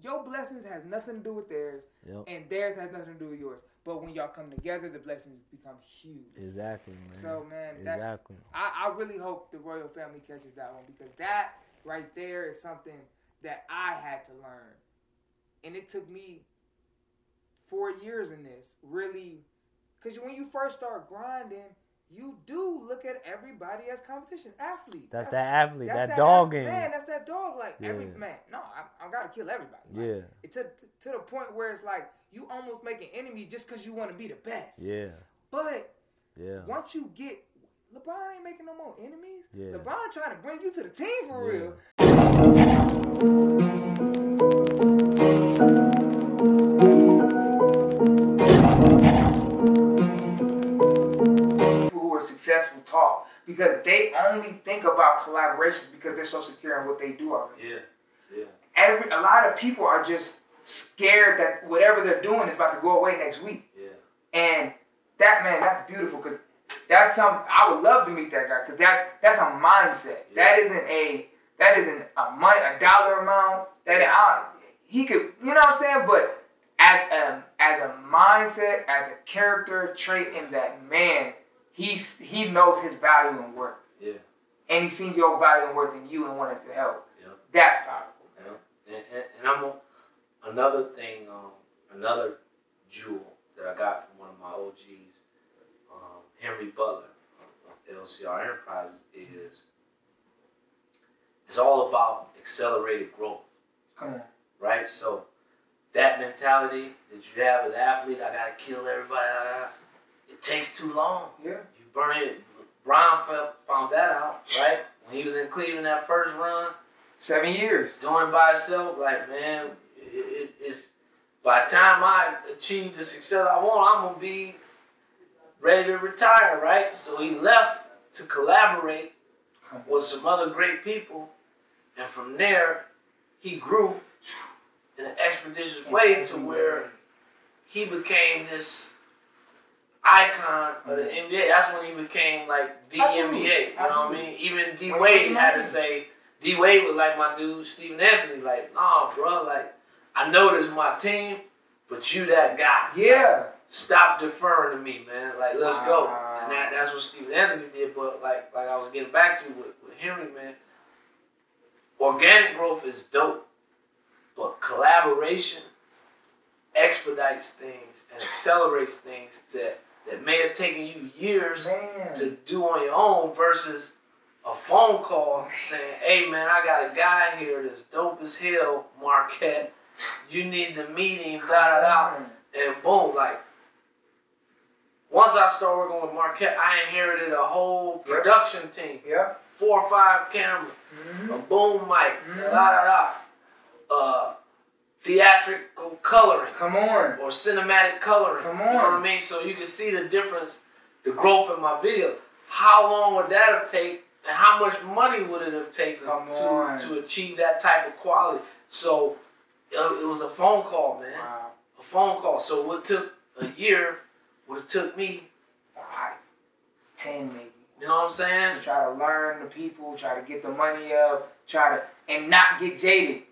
Speaker 9: Your blessings has nothing to do with theirs,
Speaker 3: Yep.
Speaker 9: and theirs has nothing to do with yours. But when y'all come together, the blessings become huge.
Speaker 3: Exactly, man.
Speaker 9: So, man,
Speaker 3: exactly.
Speaker 9: I really hope the royal family catches that one, because that right there is something that I had to learn. And it took me 4 years in this, really. Because when you first start grinding, you do look at everybody as competition. Athletes.
Speaker 3: That's that athlete,
Speaker 9: that's
Speaker 3: that dog game.
Speaker 9: Man, that's that dog. Like,
Speaker 3: Yeah.
Speaker 9: I got to kill everybody. Like,
Speaker 3: Yeah.
Speaker 9: It's to the point where it's like, you almost make an enemy just because you want to be the best.
Speaker 3: Yeah.
Speaker 9: But
Speaker 3: Yeah.
Speaker 9: once you get, LeBron ain't making no more enemies.
Speaker 3: Yeah.
Speaker 9: LeBron trying to bring you to the team for
Speaker 3: Yeah.
Speaker 9: real. People who are successful talk because they only think about collaborations because they're so secure in what they do already.
Speaker 3: Yeah. Yeah.
Speaker 9: A lot of people are just scared that whatever they're doing is about to go away next week.
Speaker 3: Yeah.
Speaker 9: And that, man, that's beautiful, because that's I would love to meet that guy, because that's a mindset.
Speaker 3: Yeah.
Speaker 9: That isn't a dollar amount. He could, you know what I'm saying? But as a mindset, as a character trait in that man, he knows his value and worth.
Speaker 3: Yeah.
Speaker 9: And he's seen your value and worth in you and wanted to help.
Speaker 3: Yeah.
Speaker 9: That's powerful.
Speaker 3: Yeah. And I'm another thing, another jewel that I got from one of my OGs, Henry Butler of LCR Enterprises, is it's all about accelerated growth.
Speaker 9: Come on.
Speaker 3: Right? So that mentality that you have as an athlete, I gotta kill everybody, it takes too long.
Speaker 9: Yeah.
Speaker 3: You burn it. Brown found that out, right? When he was in Cleveland that first run.
Speaker 9: 7 years.
Speaker 3: Doing it by himself, like, man, it's by the time I achieve the success I want, I'm gonna be ready to retire, right? So he left to collaborate with some other great people, and from there, he grew in an expeditious way to where he became this icon of the NBA. That's when he became like the NBA. You know what I mean? Even D Wade had to say, D Wade was like my dude, Stephen Anthony, like, nah, bro, like, I know this is my team, but you that guy.
Speaker 9: Yeah.
Speaker 3: Stop deferring to me, man. Like, let's go. And that's what Stephen Anthony did. But like I was getting back to with Henry, man, organic growth is dope, but collaboration expedites things and accelerates things that may have taken you years to do on your own, versus a phone call saying, hey, man, I got a guy here that's dope as hell, Marquette. You need to meet him, da-da-da. And boom, like, once I started working with Marquette, I inherited a whole production team.
Speaker 9: Yeah.
Speaker 3: 4 or 5 cameras, a boom mic, da-da-da. Theatrical coloring.
Speaker 9: Come on.
Speaker 3: Or cinematic coloring.
Speaker 9: Come on.
Speaker 3: You know what I mean? So you can see the difference, the growth in my video. How long would that have taken, and how much money would it have taken to achieve that type of quality? So it was a phone call, man.
Speaker 9: Wow.
Speaker 3: A phone call. So what took a year would have took me
Speaker 9: 5, 10 maybe.
Speaker 3: You know what I'm saying?
Speaker 9: To try to learn the people, try to get the money up, and not get jaded.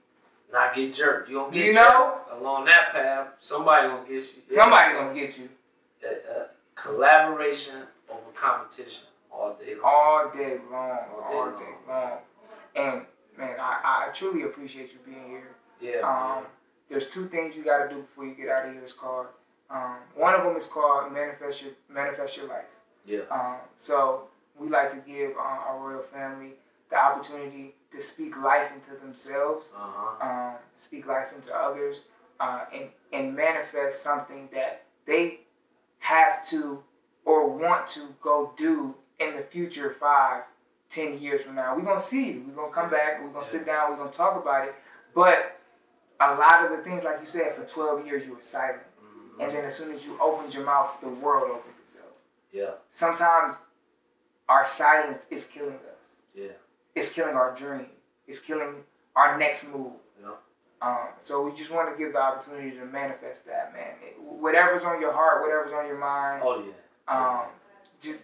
Speaker 3: Not get jerked. You gonna get
Speaker 9: jerked.
Speaker 3: Know? Along that path, somebody gonna get you.
Speaker 9: Somebody gonna get you.
Speaker 3: Collaboration over competition all day long.
Speaker 9: All day long. And man, I truly appreciate you being here.
Speaker 3: Yeah.
Speaker 9: There's 2 things you gotta do before you get out of here. It's called one of them is called manifest your life.
Speaker 3: Yeah.
Speaker 9: So we like to give our royal family the opportunity to speak life into themselves, speak life into others, and manifest something that they have to or want to go do in the future 5, 10 years from now. We're going to see you. We're going to come back. We're going to sit down. We're going to talk about it. But a lot of the things, like you said, for 12 years you were silent. Mm-hmm. And then as soon as you opened your mouth, the world opened itself.
Speaker 3: Yeah.
Speaker 9: Sometimes our silence is killing us.
Speaker 3: Yeah.
Speaker 9: It's killing our dream. It's killing our next move.
Speaker 3: Yeah.
Speaker 9: So we just want to give the opportunity to manifest that, man. Whatever's on your heart, whatever's on your mind.
Speaker 3: Oh yeah.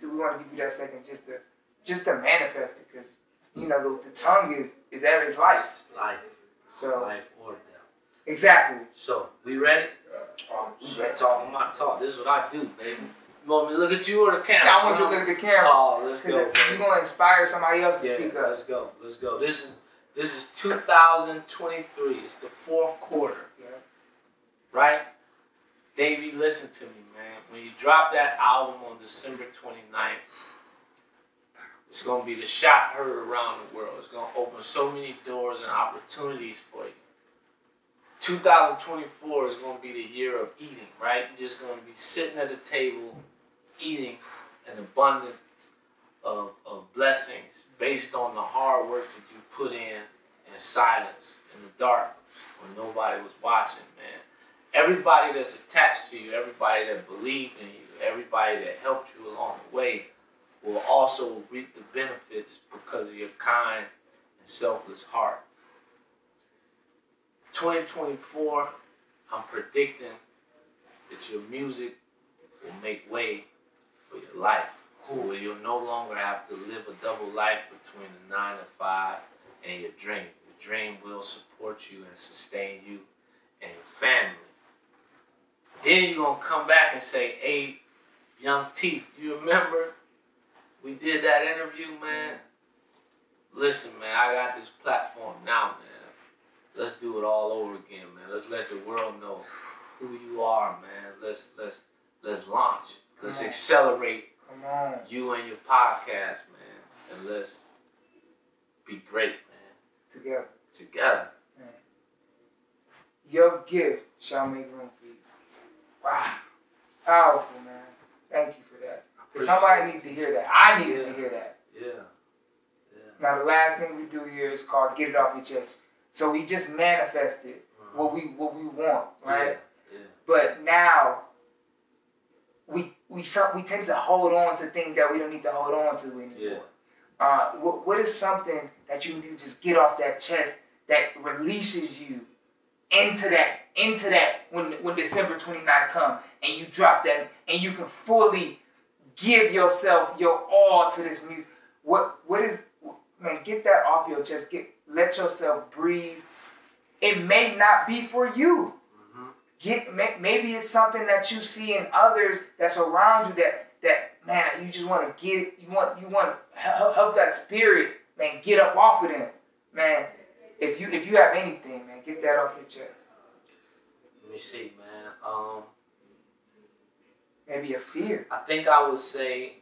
Speaker 9: We want to give you that second just to just to manifest it, because you know the tongue is everybody's life.
Speaker 3: It's life.
Speaker 9: So
Speaker 3: Life or death.
Speaker 9: exactly.
Speaker 3: So we ready? Talking my talk. This is what I do, baby. You want me to look at you or the camera?
Speaker 9: I want you to look at the camera.
Speaker 3: Oh, let's go.
Speaker 9: You're gonna inspire somebody else to speak up.
Speaker 3: Let's go. Let's go. This is 2023. It's the fourth quarter.
Speaker 9: Yeah.
Speaker 3: Right? Davie, listen to me, man. When you drop that album on December 29th, it's going to be the shot heard around the world. It's going to open so many doors and opportunities for you. 2024 is going to be the year of eating, right? You're just going to be sitting at the table, eating an abundance of blessings based on the hard work that you put in silence, in the dark, when nobody was watching, man. Everybody that's attached to you, everybody that believed in you, everybody that helped you along the way will also reap the benefits because of your kind and selfless heart. 2024, I'm predicting that your music will make way for your life. So where you'll no longer have to live a double life between the 9 to 5 and your dream. Your dream will support you and sustain you and your family. Then you're going to come back and say, hey, Young T, you remember we did that interview, man? Listen, man, I got this platform now, man. Let's do it all over again, man. Let's let the world know who you are, man. Let's launch. Let's accelerate you and your podcast, man. And let's be great, man. Together.
Speaker 9: Man. Your gift shall make room for you. Wow. Powerful, man. Thank you for that. Because somebody needs to hear that. I needed to hear that.
Speaker 3: Yeah.
Speaker 9: Now, the last thing we do here is called Get It Off Your Chest. So we just manifested what we want, right?
Speaker 3: Yeah.
Speaker 9: But now we tend to hold on to things that we don't need to hold on to anymore.
Speaker 3: Yeah.
Speaker 9: What is something that you need to just get off that chest that releases you into that when December 29th comes and you drop that and you can fully give yourself your all to this music? What is, man, get that off your chest. Let yourself breathe. It may not be for you. Maybe it's something that you see in others that's around you that man, you just want to get it. You want to help that spirit, man, get up off of them. Man, if you have anything, man, get that off your chest.
Speaker 3: Let me see, man.
Speaker 9: Maybe a fear.
Speaker 3: I think I would say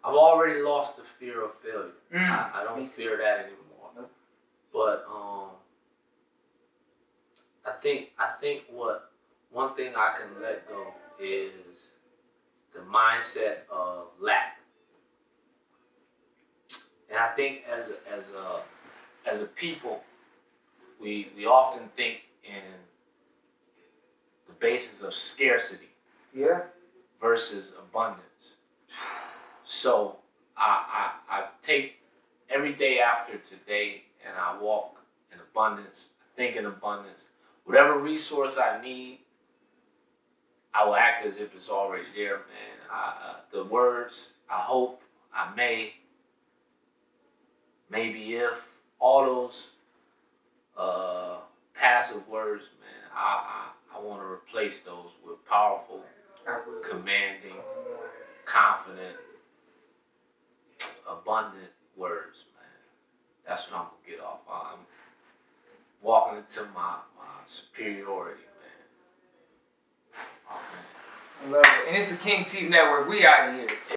Speaker 3: I've already lost the fear of failure. I don't fear that anymore.
Speaker 9: Nope.
Speaker 3: But I think what one thing I can let go is the mindset of lack. And I think as a people, we often think in the basis of scarcity versus abundance. So I take every day after today and I walk in abundance, think in abundance. Whatever resource I need, I will act as if it's already there, man. The words, I hope, I may, maybe if, all those passive words, man, I want to replace those with powerful, commanding, confident, abundant words, man. That's what I'm going to get off. I'm walking into my superiority, man. Oh, man.
Speaker 9: I love it. And it's the King TV Network. We out of here.